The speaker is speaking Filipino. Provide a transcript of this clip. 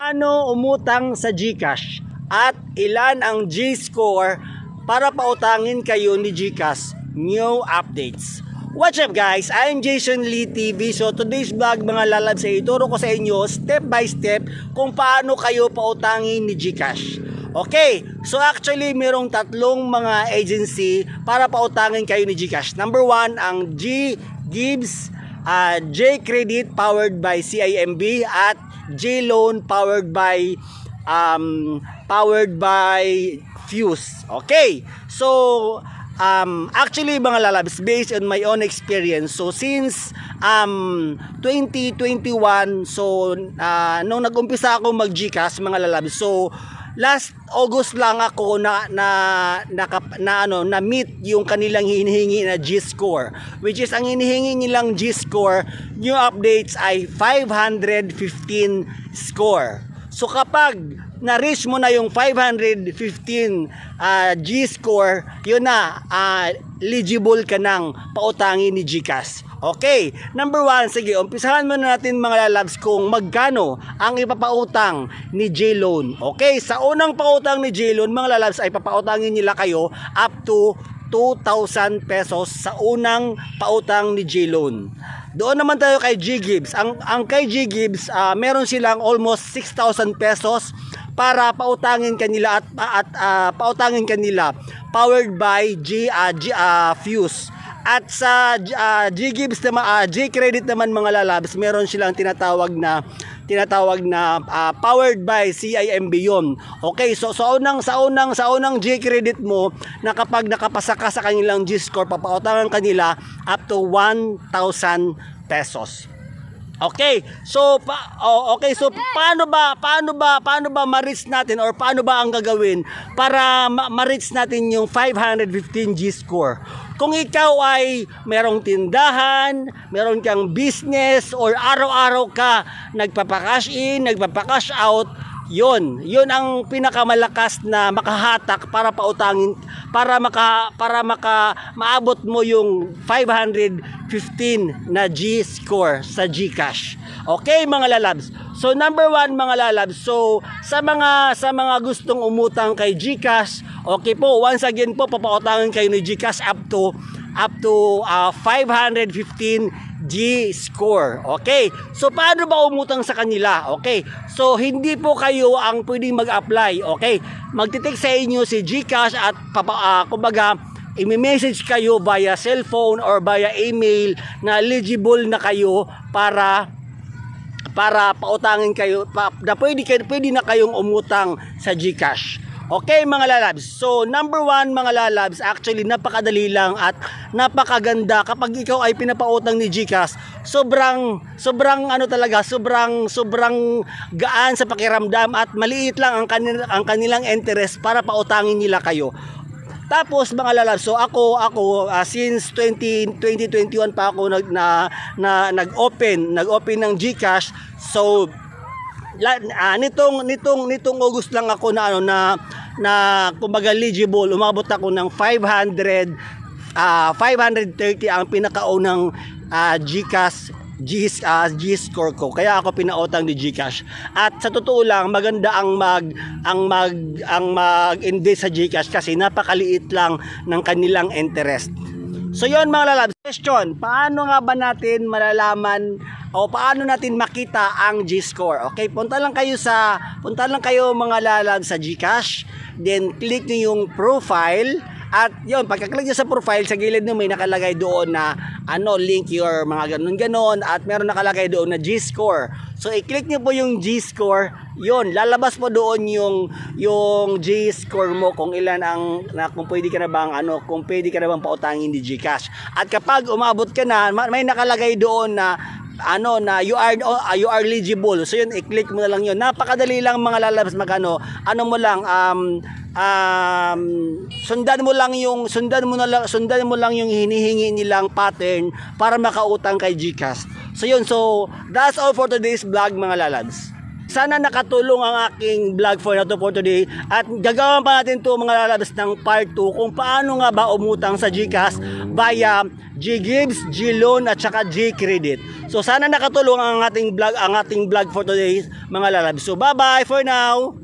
Ano umutang sa GCash at ilan ang G-score para pautangin kayo ni GCash? New updates. What's up guys? I'm Jason Lee TV. So today's vlog mga lalabs ay ituro ko sa inyo step by step kung paano kayo pautangin ni GCash. Okay, so actually merong tatlong mga agency para pautangin kayo ni GCash. Number 1 ang G-Gives, J-Credit powered by CIMB at J-Loan powered by Fuse. Okay. So actually mga lalabs, based on my own experience, so since 2021, so nung nag-umpisa ako mag-GCash mga lalabs, so last August lang ako na meet yung kanilang hinihingi na G-score, which is ang hinihingi nilang G-score, new updates ay 515 score. So kapag na-reach mo na yung 515 G-score, yun na, eligible ka ng pautangin ni GCash. Okay, number 1, sige, umpisahan muna natin mga lalabs kung magkano ang ipapautang ni J-Loan. Okay, sa unang pautang ni J-Loan mga lalabs ay papautangin nila kayo up to 2,000 pesos sa unang pautang ni J-Loan. Doon naman tayo kay G-Gives. Ang kay G-Gives, meron silang almost 6,000 pesos para pautangin kanila at pautangin kanila powered by Fuse. At sa G-Gives naman, J-Credit naman mga lalabs, meron silang tinatawag na powered by CIMB yun. Okay, so sa unang J-Credit mo, na kapag nakapasa ka sa kanilang G-score, papautangan kanila up to 1,000 pesos. Okay, so paano ba ma-reach natin, or paano ba ang gagawin para ma-reach natin yung 515 G-score? Kung ikaw ay merong tindahan, meron kang business, or araw-araw ka nagpapa-cash in, nagpapa-cash out, yun ang pinakamalakas na makahatak para pautangin, para maabot mo yung 515 na G-score sa GCash. Okay mga lalabs. So number 1 mga lalabs. So sa mga gustong umutang kay GCash, okay po, once again po papautangin kayo ni GCash up to 515 G-score. Okay, so paano ba umutang sa kanila? Okay, so hindi po kayo ang pwedeng mag-apply. Okay, magte-text sa inyo si GCash at kumbaga i-message kayo via cellphone or via email na eligible na kayo para pautangin kayo, na pwede na kayong umutang sa GCash. Okay mga lalabs, so number 1 mga lalabs, actually napakadali lang at napakaganda kapag ikaw ay pinapautang ni GCash. Sobrang gaan sa pakiramdam at maliit lang ang kanilang interest para pautangin nila kayo. Tapos mga lalabs, so ako since 2021 pa ako nag-open ng GCash. So nitong August lang ako na kumbaga eligible, umabot ako ng 530 ang pinakaunang GCash G-score ko, kaya ako pinautang ni GCash. At sa totoo lang, maganda ang mag-invest sa GCash kasi napakaliit lang ng kanilang interest. So yon mga lalabs, question, paano nga ba natin malalaman o paano natin makita ang G-score? Okay, punta lang kayo mga lalabs sa GCash, then click niyo yung profile. At yun, pagka-click nyo sa profile, sa gilid nyo may nakalagay doon na link your mga ganon, at meron nakalagay doon na G-score. So i-click nyo po yung G-score, yun, lalabas po doon yung G-score mo kung ilan kung pwede ka na bang pautangin ni GCash. At kapag umabot ka na, may nakalagay doon na you are eligible. So yun, i-click mo na lang yun. Napakadali lang mga lalabas, sundan mo lang yung hinihingi nilang pattern para makautang kay GCash. So yun, so that's all for today's vlog mga lalabs. Sana nakatulong ang aking vlog for today, at gagawin pa natin to mga lalabas ng part 2 kung paano nga ba umutang sa GCash via G-Gives, G-Loan at saka G-Credit. So sana nakatulong ang ating vlog for today mga lalabs. So bye-bye for now.